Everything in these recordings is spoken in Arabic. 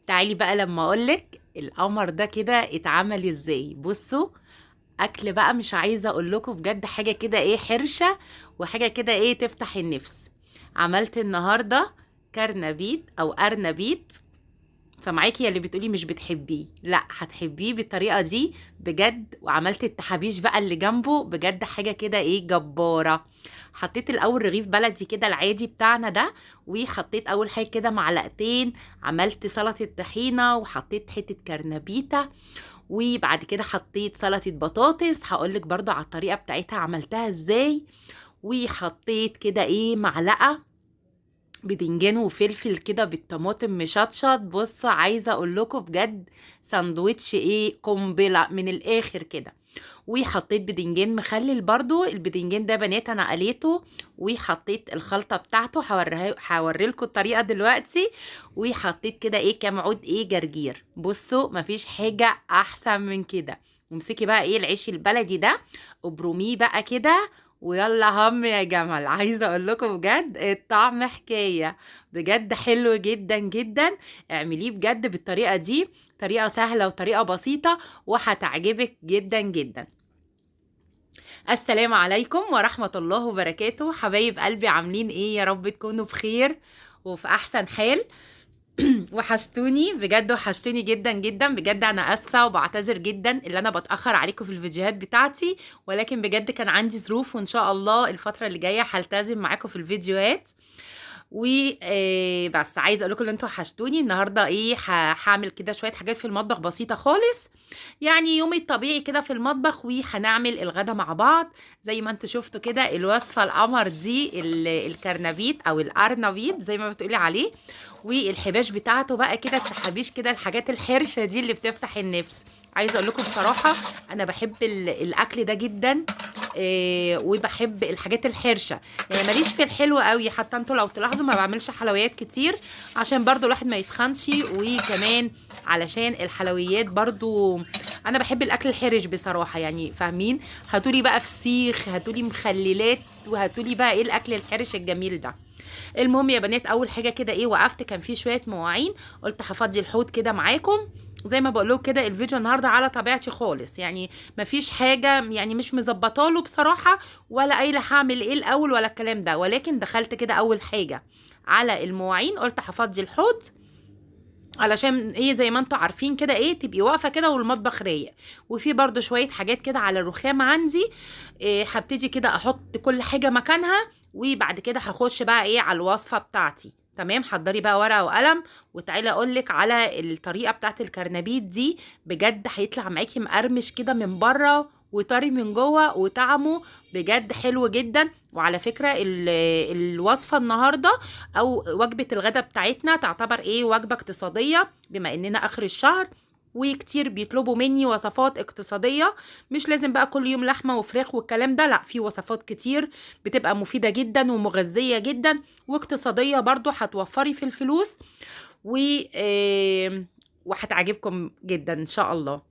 تعالي بقى لما اقولك القمر ده كده اتعمل ازاي. بصوا، اكل بقى مش عايزه اقول لكم بجد حاجه كده ايه حرشه، وحاجه كده ايه تفتح النفس. عملت النهارده كرنبيت او ارنبيت. سامعاكي يا اللي بتقولي مش بتحبيه، لا هتحبيه بالطريقه دي بجد. وعملت التحابيش بقى اللي جنبه بجد حاجه كده ايه جباره. حطيت الاول رغيف بلدي كده العادي بتاعنا ده، وحطيت اول حاجه كده معلقتين. عملت سلطه طحينه وحطيت حته كرنبيته، وبعد كده حطيت سلطه بطاطس. هقولك برضو على الطريقه بتاعتها عملتها ازاي. وحطيت كده ايه معلقه بدنجان وفلفل كده بالطماطم مشطشط. بص عايزه اقول لكم بجد ساندوتش ايه قنبله من الاخر كده. وحطيت بدنجان مخلل برضو. البدنجان ده بنات انا قليته، وحطيت الخلطه بتاعته هوريلكم الطريقه دلوقتي. وحطيت كده ايه كام عود ايه جرجير. بصوا مفيش حاجه احسن من كده. ومسكي بقى ايه العيش البلدي ده، ابرميه بقى كده، ويلا هم يا جمل. عايزه اقول لكم بجد الطعم حكايه، بجد حلو جدا جدا. اعمليه بجد بالطريقه دي، طريقه سهله وطريقه بسيطه، وهتعجبك جدا جدا. السلام عليكم ورحمه الله وبركاته. حبايب قلبي عاملين ايه؟ يا رب تكونوا بخير وفي احسن حال. وحشتوني بجد، وحشتوني جدا جدا بجد. انا اسفه وبعتذر جدا اللي انا بتاخر عليكم في الفيديوهات بتاعتي، ولكن بجد كان عندي ظروف، وان شاء الله الفتره اللي جايه هلتزم معاكم في الفيديوهات. وبس عايزه اقول لكم ان انتوا وحشتوني. النهارده ايه هعمل كده شويه حاجات في المطبخ بسيطه خالص، يعني يومي الطبيعي كده في المطبخ. وهنعمل الغدا مع بعض زي ما انتوا شفتوا كده الوصفه القمر دي، الكرنبيت او الارنبيت زي ما بتقولي عليه. والحباش بتاعته بقى كده التحابيش كده الحاجات الحرشه دي اللي بتفتح النفس. عايزه اقول لكم بصراحه انا بحب الاكل ده جدا. وبحب الحاجات الحرشه، يعني ماليش في الحلو قوي. حتى انتوا لو تلاحظوا ما بعملش حلويات كتير، عشان برضو الواحد ما يتخنش، وكمان علشان الحلويات برضو انا بحب الاكل الحرج بصراحه، يعني فاهمين. هاتولي بقى فسيخ، هاتولي مخللات، وهاتولي بقى ايه الاكل الحرش الجميل ده. المهم يا بنات، اول حاجه كده ايه وقفت كان في شويه مواعين، قلت هفضي الحوض كده معاكم. زي ما بقول لكم كده الفيديو النهارده على طبيعتي خالص، يعني مفيش حاجه يعني مش مظبطه له بصراحه، ولا قايله هعمل ايه الاول ولا الكلام ده. ولكن دخلت كده اول حاجه على المواعين، قلت هفضي الحوض علشان ايه زي ما انتوا عارفين كده ايه تبقي واقفه كده والمطبخ رايق. وفي برضو شويه حاجات كده على الرخام عندي. إيه هبتدي كده احط كل حاجه مكانها، وبعد كده هخش بقى ايه على الوصفه بتاعتي. تمام، حضري بقى ورقه وقلم، وتعالي اقولك على الطريقه بتاعت الكرنبيت دي. بجد هيطلع معاكي مقرمش كده من بره وطري من جوه، وطعمه بجد حلو جدا. وعلى فكره الوصفه النهارده او وجبة الغداء بتاعتنا تعتبر ايه وجبة اقتصادية، بما اننا اخر الشهر وكتير بيطلبوا مني وصفات اقتصادية. مش لازم بقى كل يوم لحمة وفراخ والكلام ده، لا، في وصفات كتير بتبقى مفيدة جدا ومغذية جدا واقتصادية برضو، هتوفري في الفلوس و وهتعجبكم جدا ان شاء الله.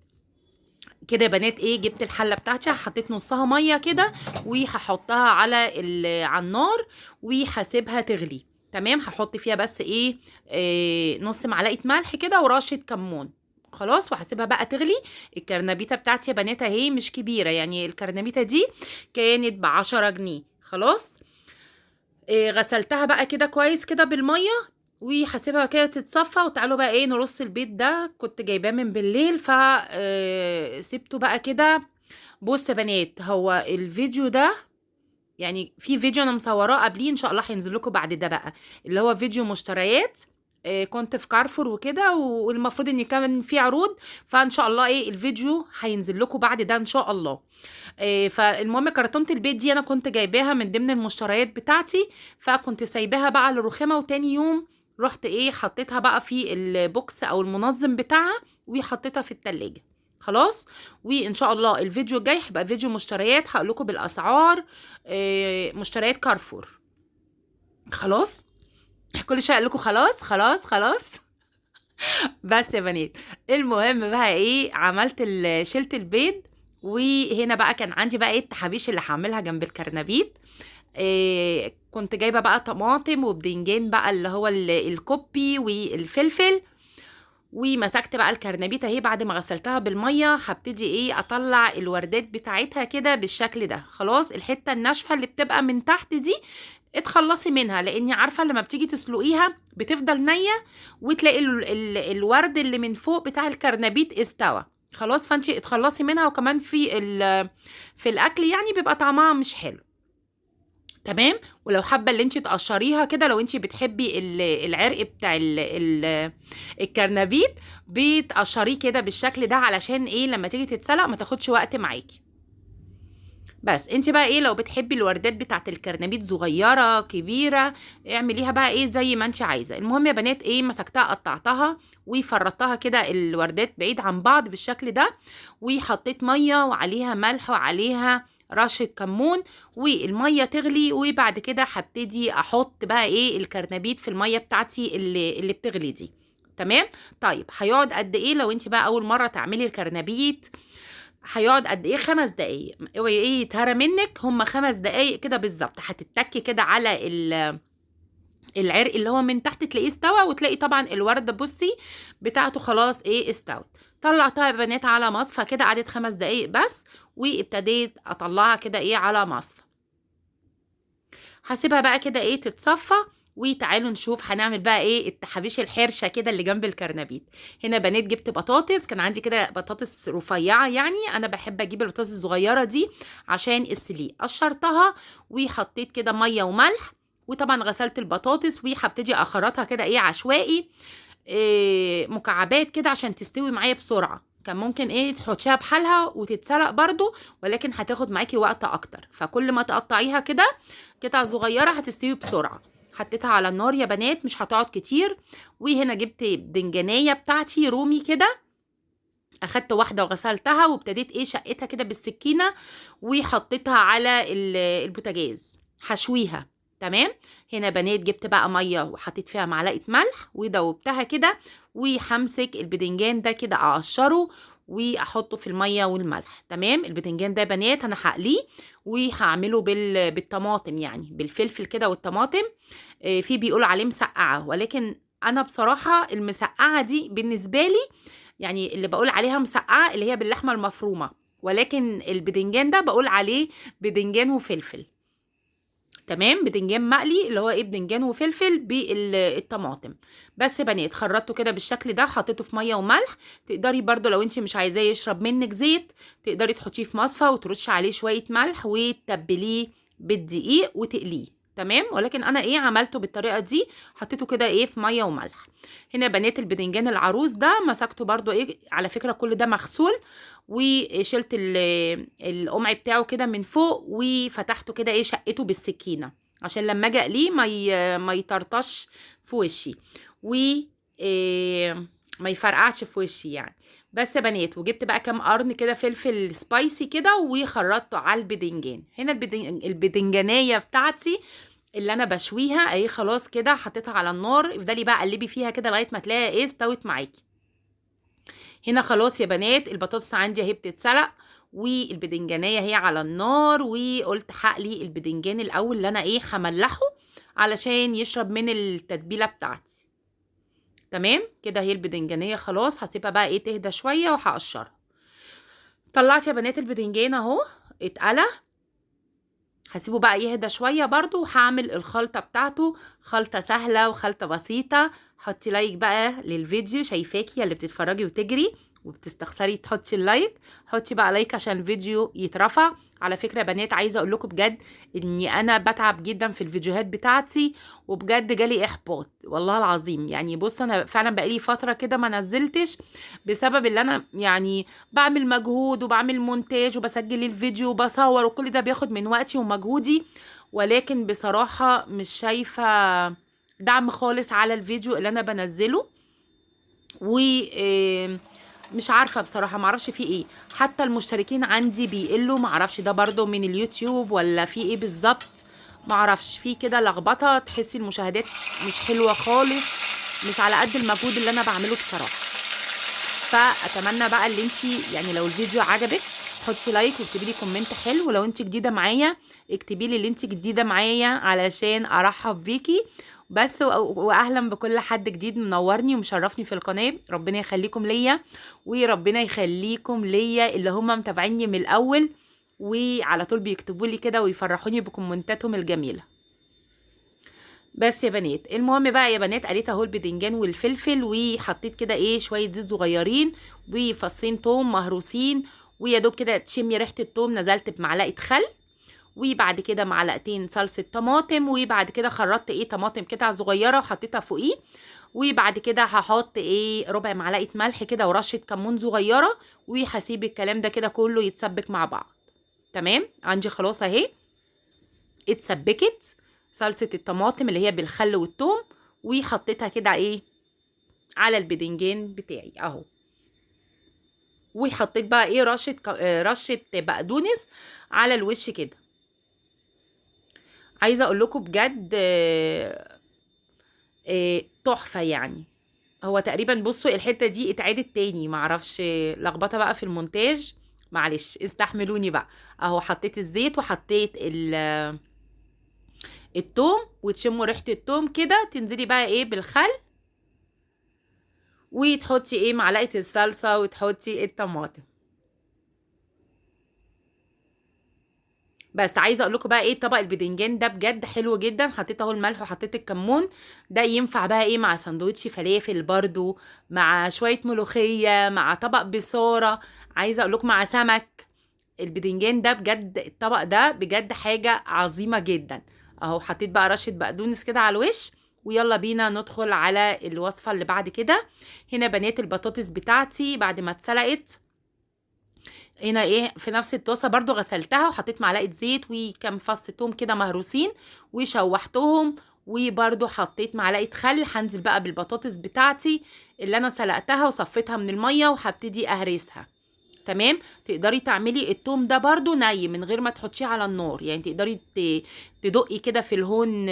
كده يا بنات ايه جبت الحله بتاعتي، حطيت نصها ميه كده، وهحطها على النار، وهسيبها تغلي. تمام، هحط فيها بس إيه نص معلقه ملح كده ورشه كمون. خلاص، وهسيبها بقى تغلي. الكرنبيته بتاعتي يا بنات اهي مش كبيره، يعني الكرنبيته دي كانت ب10 جنيه. خلاص، غسلتها بقى كده كويس كده بالميه، وهسيبها كده تتصفى. وتعالوا بقى ايه نرص البيض ده، كنت جايباه من بالليل ف سبته بقى كده. بص يا بنات، هو الفيديو ده يعني في فيديو انا مصوراه قبليه، ان شاء الله هينزل لكم بعد ده بقى، اللي هو فيديو مشتريات. كنت في كارفور وكده، والمفروض ان كان في عروض، فان شاء الله ايه الفيديو هينزل لكم بعد ده ان شاء الله. فالمهم كرتونة البيت دي انا كنت جايباها من ضمن المشتريات بتاعتي، فكنت سايباها بقى على الرخامة. وتاني يوم رحت ايه حطيتها بقى في البوكس او المنظم بتاعها، وحطيتها في التلاجة. خلاص، وان شاء الله الفيديو الجاي هيبقى فيديو مشتريات، هقول لكم بالاسعار. مشتريات كارفور. خلاص، كل شويه اقول لكم خلاص خلاص خلاص. بس يا بنات، المهم بقى ايه عملت شلت البيض. وهنا بقى كان عندي بقى ايه التحابيش اللي هعملها جنب الكرنبيت. كنت جايبه بقى طماطم وبدنجان بقى اللي هو الكوبي والفلفل، ومسكت بقى الكرنبيت اهي بعد ما غسلتها بالميه، هبتدي ايه اطلع الوردات بتاعتها كده بالشكل ده. خلاص الحته الناشفه اللي بتبقى من تحت دي اتخلصي منها، لاني عارفه لما بتيجي تسلقيها بتفضل نيه، وتلاقي الورد اللي من فوق بتاع الكرنبيت استوى. خلاص فانتي اتخلصي منها، وكمان في الاكل يعني بيبقى طعمها مش حلو. تمام. ولو حابه اللي انت تقشريها كده، لو انت بتحبي العرق بتاع الكرنبيت، بتقشريه كده بالشكل ده علشان ايه لما تيجي تتسلق ما تاخدش وقت معاكي. بس انت بقى ايه، لو بتحبي الوردات بتاعت الكرنبيت صغيره كبيره، اعمليها بقى ايه زي ما انت عايزه. المهم يا بنات ايه، مسكتها قطعتها وفرطتها كده الوردات بعيد عن بعض بالشكل ده، وحطيت ميه وعليها ملح وعليها رشه كمون، والميه تغلي، وبعد كده هبتدي احط بقى ايه الكرنبيت في الميه بتاعتي اللي بتغلي دي. تمام. طيب هيقعد قد ايه لو انت بقى اول مره تعملي الكرنبيت؟ هيقعد قد ايه؟ 5 دقايق. اوعي ايه يتهرى منك، هم 5 دقايق كده بالظبط. هتتكي كده على العرق اللي هو من تحت، تلاقيه استوى، وتلاقي طبعا الورده بصي بتاعته خلاص ايه استوت. طلعتها يا بنات على مصفى كده، قعدت 5 دقايق بس، وابتديت اطلعها كده ايه على مصفى. هسيبها بقى كده ايه تتصفى، وتعالوا نشوف هنعمل بقى ايه التحابيش الحرشه كده اللي جنب الكرنبيت. هنا بنات جبت بطاطس، كان عندي كده بطاطس رفيعه، يعني انا بحب اجيب البطاطس الصغيره دي عشان السليق. قشرتها وحطيت كده ميه وملح، وطبعا غسلت البطاطس، وهبتدي اخرطها كده ايه عشوائي، إيه مكعبات كده عشان تستوي معايا بسرعه. كان ممكن ايه تحطيها بحالها وتتسلق برضو، ولكن هتاخد معاكي وقت اكتر. فكل ما تقطعيها كده قطع صغيره هتستوي بسرعه. حطيتها على النار يا بنات، مش هتقعد كتير. وهنا جبت بدنجانيه بتاعتي رومي كده، اخدت واحده وغسلتها، وابتديت ايه شقتها كده بالسكينه، وحطيتها على البوتاجاز حشويها. تمام. هنا بنات جبت بقى ميه وحطيت فيها معلقه ملح ودوبتها كده، وهمسك البدنجان ده كده اقشره واحطه في الميه والملح. تمام. البدنجان ده يا بنات انا هقليه، وهعمله بالطماطم، يعني بالفلفل كده والطماطم. في بيقولوا عليه مسقعه، ولكن انا بصراحه المسقعه دي بالنسبه لي، يعني اللي بقول عليها مسقعه اللي هي باللحمه المفرومه، ولكن البدنجان ده بقول عليه بدنجان وفلفل. تمام. بدنجان مقلي اللي هو ايه بدنجان وفلفل بالطماطم. بس بنات خرطته كده بالشكل ده، حطيته في ميه وملح. تقدري برضو لو انت مش عايزاه يشرب منك زيت، تقدري تحطيه في مصفى وترشي عليه شويه ملح، وتتبليه بالدقيق وتقليه. تمام. ولكن انا ايه عملته بالطريقه دي، حطيته كده ايه في ميه وملح. هنا بنات البدنجان العروس ده مسكته برضو ايه، على فكره كل ده مغسول، وشلت القمع بتاعه كده من فوق، وفتحته كده ايه شقته بالسكينه عشان لما اجي اقليه ما يطرطش في وشي، و ما يفرقعش في وشي يعني. بس يا بنات، وجبت بقى كام قرن كده فلفل سبايسي كده، وخرطته على البدنجان. هنا البدنجانيه بتاعتي اللي انا بشويها اهي خلاص كده، حطيتها على النار. افضلي بقى قلبي فيها كده لغايه ما تلاقيها ايه استوت معاكي. هنا خلاص يا بنات البطاطس عندي اهي بتتسلق، والبدنجانيه هي على النار. وقلت هقلي البدنجان الاول اللي انا ايه هملحه علشان يشرب من التتبيله بتاعتي. تمام كده. هي البدنجانيه خلاص، هسيبها بقى ايه تهدى شويه وهقشرها. طلعت يا بنات البدنجان اهو اتقلى، هسيبه بقى يهدى شويه برضو، وهعمل الخلطه بتاعته. خلطه سهله وخلطه بسيطه. حطي لايك بقى للفيديو، شايفاكي اللي بتتفرجي وتجري وبتستخسري تحطي اللايك. حطي بقى لايك عشان الفيديو يترفع. على فكره يا بنات عايزه اقول لكم بجد اني انا بتعب جدا في الفيديوهات بتاعتي، وبجد جالي احباط والله العظيم. يعني بص انا فعلا بقالي فتره كده ما نزلتش، بسبب اللي انا يعني بعمل مجهود وبعمل مونتاج وبسجل الفيديو وبصور، وكل ده بياخد من وقتي ومجهودي. ولكن بصراحه مش شايفه دعم خالص على الفيديو اللي انا بنزله، و مش عارفه بصراحه، معرفش في ايه. حتى المشتركين عندي بيقلوا، معرفش ده برضو من اليوتيوب ولا في ايه بالظبط، معرفش. في كده لخبطه، تحسي المشاهدات مش حلوه خالص، مش على قد المجهود اللي انا بعمله بصراحه. فاتمنى بقى اللي انتي يعني لو الفيديو عجبك حطي لايك واكتبي لي كومنت حلو. ولو انت جديده معايا اكتبي لي اللي انت جديده معايا علشان ارحب بيكي بس. واهلا بكل حد جديد منورني ومشرفني في القناه. ربنا يخليكم ليا وربنا يخليكم ليا اللي هم متابعيني من الاول وعلى طول بيكتبوا لي كده ويفرحوني بكومنتاتهم الجميله. بس يا بنات، المهم بقى يا بنات، قريت اهو البدنجان والفلفل وحطيت كده ايه شويه زيت صغيرين وفصين توم مهروسين، ويا دوب كده تشمي ريحه التوم نزلت بمعلقه خل، وبعد كده معلقتين صلصه طماطم، وبعد كده خرطت ايه طماطم قطع صغيره وحطيتها فوقيه، وبعد كده هحط ايه ربع معلقه ملح كده ورشه كمون صغيره، وهسيب الكلام ده كده كله يتسبك مع بعض. تمام، عندي خلاص اهي اتسبكت صلصه الطماطم اللي هي بالخل والثوم، وحطيتها كده ايه على البدنجان بتاعي اهو. وحطيت بقى ايه رشه بقدونس على الوش كده. عايزه اقول لكم بجد تحفه يعني. هو تقريبا بصوا الحته دي اتعادت تاني، معرفش لخبطه بقى في المونتاج، معلش استحملوني بقى. اهو حطيت الزيت وحطيت التوم، وتشموا ريحه التوم كده تنزلي بقى ايه بالخل، وتحطي ايه معلقه الصلصه وتحطي الطماطم. بس عايزه اقول لكم بقى ايه طبق البدنجان ده بجد حلو جدا. حطيت اهو الملح وحطيت الكمون، ده ينفع بقى ايه مع سندوتش فلافل برضو، مع شويه ملوخيه، مع طبق بصاره، عايزه اقول لكم مع سمك. البدنجان ده بجد الطبق ده بجد حاجه عظيمه جدا. اهو حطيت بقى رشه بقدونس كده على الوش، ويلا بينا ندخل على الوصفه اللي بعد كده. هنا بنات البطاطس بتاعتي بعد ما اتسلقت، هنا ايه في نفس الطاسه برضو غسلتها وحطيت معلقه زيت وكام فص توم كده مهروسين وشوحتهم، وبرضو حطيت معلقه خل. هنزل بقى بالبطاطس بتاعتي اللي انا سلقتها وصفيتها من الميه وهبتدي اهرسها. تمام، تقدري تعملي التوم ده برضو ني من غير ما تحطيه على النار، يعني تقدري تدقي كده في الهون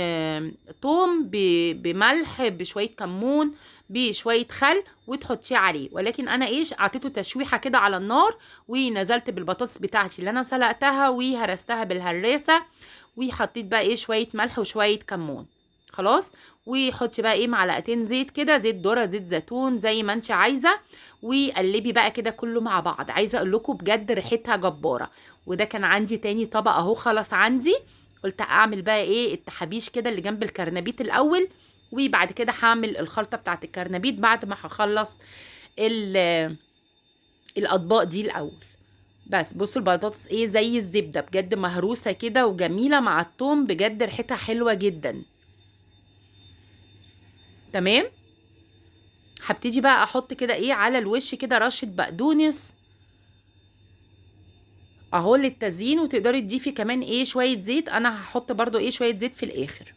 توم بملح بشويه كمون بشويه خل وتحطيه عليه، ولكن انا ايش اعطيته تشويحه كده على النار، ونزلت بالبطاطس بتاعتي اللي انا سلقتها وهرستها بالهراسه، وحطيت بقى ايه شويه ملح وشويه كمون. خلاص، وحطي بقى ايه معلقتين زيت كده، زيت ذره زيت زيتون زي ما انت عايزه، وقلبي بقى كده كله مع بعض. عايزه اقول لكم بجد ريحتها جباره. وده كان عندي تاني طبق اهو خلاص عندي. قلت اعمل بقى ايه التحابيش كده اللي جنب الكرنبيت الاول، وبعد كده هعمل الخلطه بتاعت الكرنبيت بعد ما هخلص الاطباق دي الاول. بس بصوا البطاطس ايه زي الزبده بجد مهروسه كده وجميله مع الثوم، بجد ريحتها حلوه جدا. تمام، هبتدي بقى احط كده ايه على الوش كده رشه بقدونس اهو للتزيين، وتقدري تضيفي كمان ايه شويه زيت. انا هحط برضو ايه شويه زيت في الاخر.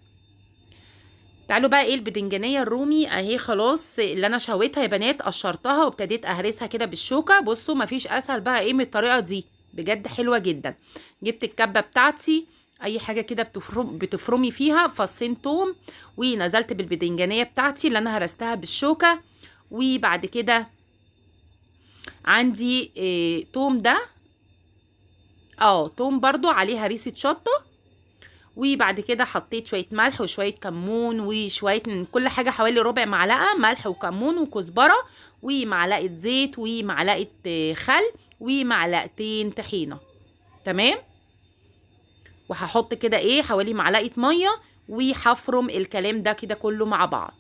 تعالوا بقى ايه البدنجانيه الرومي اهي خلاص اللي انا شويتها يا بنات، قشرتها وابتديت اهرسها كده بالشوكه. بصوا مفيش اسهل بقى ايه من الطريقه دي، بجد حلوه جدا. جبت الكبه بتاعتي اي حاجه كده بتفرمي فيها فصين توم، ونزلت بالبدنجانيه بتاعتي اللي انا هرستها بالشوكه، وبعد كده عندي توم ده توم برضو عليه هريسه شطه، وبعد كده حطيت شويه ملح وشويه كمون وشويه من كل حاجه حوالي ربع معلقه ملح وكمون وكزبره ومعلقه زيت ومعلقه خل ومعلقتين طحينه. تمام، وهحط كده ايه حوالي معلقه ميه وهفرم الكلام ده كده كله مع بعض.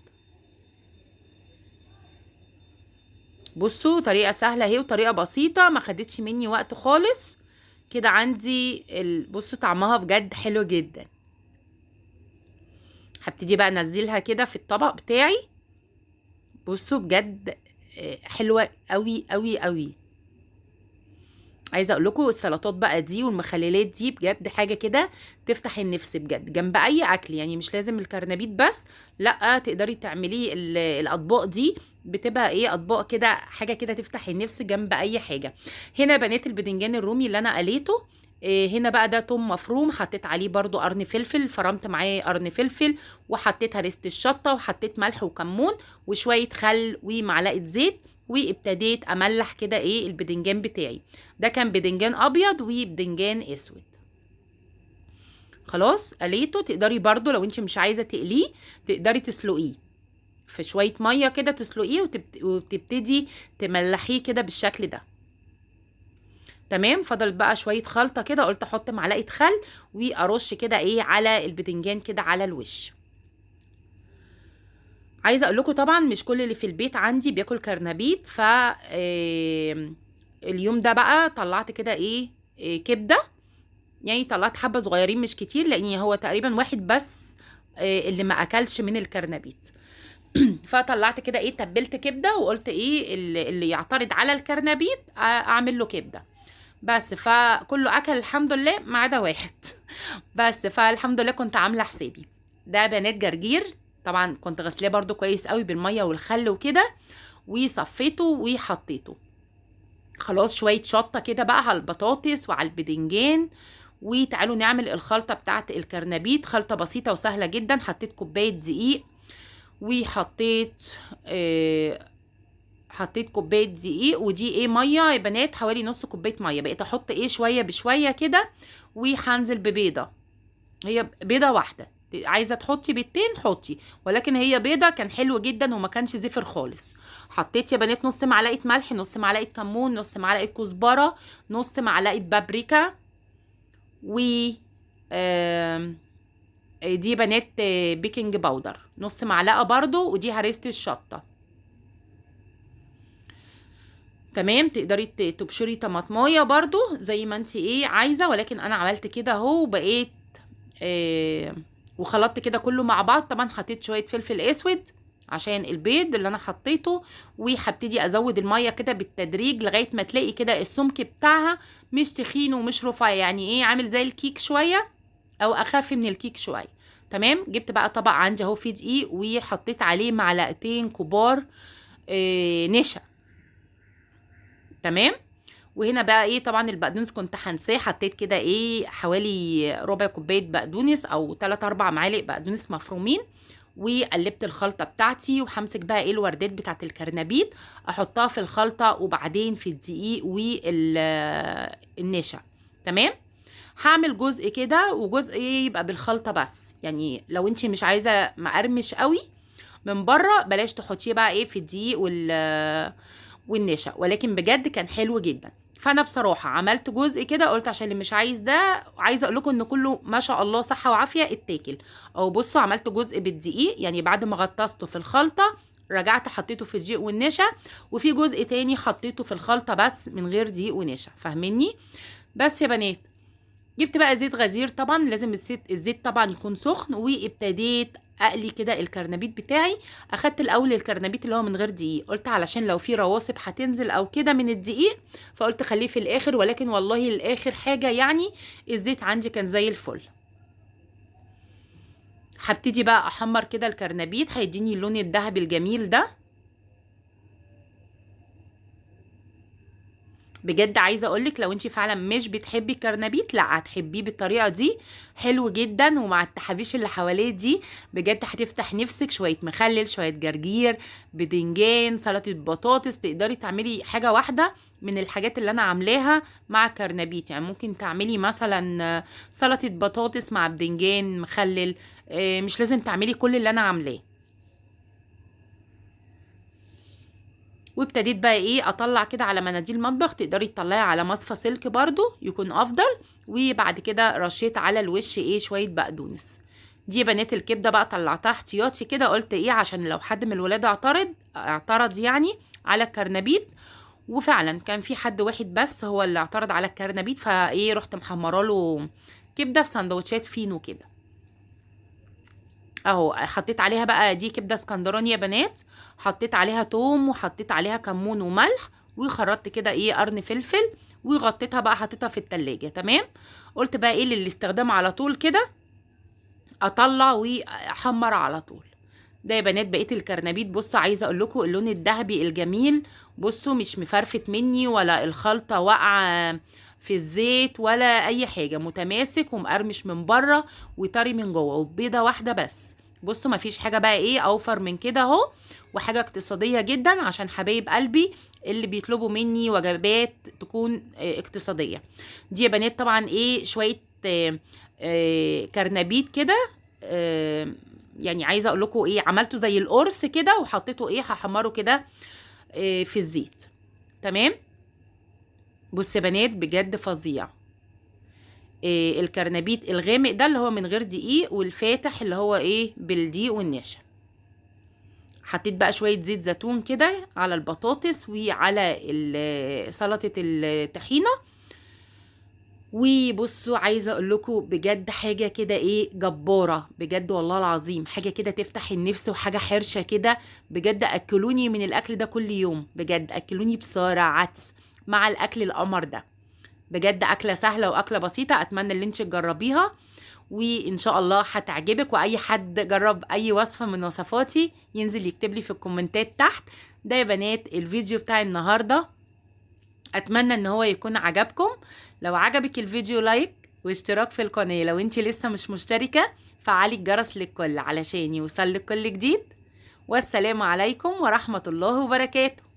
بصوا طريقه سهله اهي وطريقه بسيطه ما خدتش مني وقت خالص. كده عندي بصوا طعمها بجد حلو جدا. هبتدي بقى انزلها كده في الطبق بتاعي. بصوا بجد حلوه قوي قوي قوي. عايزه اقول لكم السلطات بقى دي والمخللات دي بجد حاجه كده تفتح النفس بجد جنب اي اكل، يعني مش لازم الكرنبيت بس، لا تقدري تعملي الاطباق دي بتبقى ايه اطباق كده حاجه كده تفتح النفس جنب اي حاجه. هنا بنات البدنجان الرومي اللي انا قليته هنا بقى ده توم مفروم، حطيت عليه برضو قرن فلفل، فرمت معاه قرن فلفل وحطيت هريسه الشطه وحطيت ملح وكمون وشويه خل ومعلقه زيت، وابتديت املح كده ايه البدنجان بتاعي. ده كان بدنجان ابيض وبدنجان اسود. خلاص قليته. تقدري برضو لو انت مش عايزه تقليه تقدري تسلقيه في شويه ميه كده، تسلقيه وتبتدي تملحيه كده بالشكل ده. تمام. فضلت بقى شويه خلطه كده، قلت احط معلقه خل وارش كده ايه على البدنجان كده على الوش. عايزه اقول لكم طبعا مش كل اللي في البيت عندي بياكل كرنبيت، ف اليوم ده بقى طلعت كده ايه كبده. يعني طلعت حبه صغيرين مش كتير، لان هو تقريبا واحد بس اللي ما اكلش من الكرنبيت. فطلعت كده ايه تبلت كبده، وقلت ايه اللي يعترض على الكرنبيت اعمل له كبده. بس فكله اكل الحمد لله ما عدا واحد. بس فالحمد لله كنت عامله حسابي. ده بنات جرجير، طبعا كنت غسلاه برضو كويس قوي بالميه والخل وكده، وصفيته وحطيته. خلاص شويه شطه كده بقى على البطاطس وعلى البدنجان. وتعالوا نعمل الخلطه بتاعت الكرنبيت. خلطه بسيطه وسهله جدا. حطيت كوبايه دقيق، وحطيت حطيت كوبايه دقيق، ودي ايه ميه يا بنات حوالي نص كوبايه ميه. بقيت احط ايه شويه بشويه كده، وهنزل ببيضه. هي بيضه واحده، عايزه تحطي بيضتين حطي، ولكن هي بيضه. كان حلو جدا وما كانش زفر خالص. حطيت يا بنات نص معلقه ملح، نص معلقه كمون، نص معلقه كزبره، نص معلقه بابريكا، و دي بنات بيكنج باودر نص معلقه برضو، ودي هريسه الشطه. تمام. تقدري تبشري طماطمايه برضو زي ما انت ايه عايزه، ولكن انا عملت كده اهو. بقيت وخلطت كده كله مع بعض. طبعا حطيت شويه فلفل اسود عشان البيض اللي انا حطيته، وهبتدي ازود الميه كده بالتدريج لغايه ما تلاقي كده السمك بتاعها مش تخين ومش رفيع، يعني ايه عامل زي الكيك شويه او اخف من الكيك شويه. تمام. جبت بقى طبق عندي اهو فيه دقيق، وحطيت عليه معلقتين كبار نشا. تمام. وهنا بقى ايه طبعا البقدونس كنت هنساه، حطيت كده ايه حوالي ربع كوبايه بقدونس او 3 4 معالق بقدونس مفرومين. وقلبت الخلطه بتاعتي، وهمسك بقى ايه الوردات بتاعت الكرنبيت احطها في الخلطه، وبعدين في الدقيق والنشا. تمام. هعمل جزء كده وجزء ايه يبقى بالخلطه بس. يعني لو انت مش عايزه مقرمش قوي من بره بلاش تحطيه بقى ايه في الدقيق والنشا، ولكن بجد كان حلو جدا. فانا بصراحه عملت جزء كده، قلت عشان اللي مش عايز ده، عايزه اقول لكم ان كله ما شاء الله صحه وعافيه اتاكل. او بصوا عملت جزء بالدقيق، يعني بعد ما غطسته في الخلطه رجعت حطيته في الدقيق والنشا، وفي جزء تاني حطيته في الخلطه بس من غير دقيق ونشا. فاهميني؟ بس يا بنات جبت بقى زيت غزير. طبعا لازم الزيت طبعا يكون سخن، وابتديت اقلي كده الكرنبيت بتاعي. اخدت الاول الكرنبيت اللي هو من غير دقيق، قلت علشان لو في رواسب هتنزل او كده من الدقيق، فقلت خليه في الاخر. ولكن والله الاخر حاجه يعني الزيت عندي كان زي الفل. هبتدي بقى احمر كده الكرنبيت، هيديني اللون الذهبي الجميل ده. بجد عايزه اقولك لو انت فعلا مش بتحبي الكرنبيت لا هتحبيه بالطريقه دي. حلو جدا، ومع التحابيش اللي حواليه دي بجد هتفتح نفسك. شويه مخلل، شويه جرجير، بدنجان، سلطه بطاطس. تقدري تعملي حاجه واحده من الحاجات اللي انا عاملاها مع الكرنبيت. يعني ممكن تعملي مثلا سلطه بطاطس مع بدنجان مخلل. مش لازم تعملي كل اللي انا عاملاه. وابتديت بقى ايه اطلع كده على مناديل مطبخ. تقدري تطلعي على مصفى سلك برضو يكون افضل. وبعد كده رشيت على الوش ايه شويه بقدونس. دي بنات الكبده بقى طلعتها احتياطي كده، قلت ايه عشان لو حد من الولاد اعترض يعني على الكرنبيت. وفعلا كان في حد واحد بس هو اللي اعترض على الكرنبيت، فايه رحت محمره له كبده في سندوتشات فينو كده اهو. حطيت عليها بقى دي كبده اسكندراني يا بنات، حطيت عليها توم وحطيت عليها كمون وملح، وخرطت كده ايه قرن فلفل، وغطيتها بقى حطيتها في التلاجة. تمام. قلت بقى ايه للاستخدام على طول كده اطلع واحمر على طول. ده يا بنات بقيت الكرنبيت. بصوا عايزه اقول لكم اللون الذهبي الجميل. بصوا مش مفرفت مني ولا الخلطه واقعه في الزيت ولا اي حاجه، متماسك ومقرمش من بره وطري من جوه، وبيضه واحده بس. بصوا مفيش حاجة بقى ايه اوفر من كده اهو، وحاجة اقتصادية جدا عشان حبايب قلبي اللي بيطلبوا مني وجبات تكون اقتصادية. دي يا بنات طبعا ايه شوية كرنبيت كده. يعني عايزة اقول لكم ايه، عملته زي القرص كده وحطيته ايه هحمره كده في الزيت. تمام. بص يا بنات بجد فظيع. الكرنبيت الغامق ده اللي هو من غير دقيق، والفاتح اللي هو ايه بالدقيق والنشا. حطيت بقى شوية زيت زيتون كده على البطاطس وعلى سلطة الطحينة. وبصوا عايزة اقول لكم بجد حاجة كده ايه جبارة بجد والله العظيم، حاجة كده تفتح النفس وحاجة حرشة كده. بجد اكلوني من الاكل ده كل يوم، بجد اكلوني بصارة عدس مع الاكل القمر ده. بجد اكله سهله واكله بسيطه، اتمنى ان انت تجربيها وان شاء الله هتعجبك. واي حد جرب اي وصفه من وصفاتي ينزل يكتب لي في الكومنتات تحت. ده يا بنات الفيديو بتاع النهارده، اتمنى ان هو يكون عجبكم. لو عجبك الفيديو لايك واشتراك في القناه، لو انت لسه مش مشتركه فعلي الجرس للكل علشان يوصلك كل جديد. والسلام عليكم ورحمه الله وبركاته.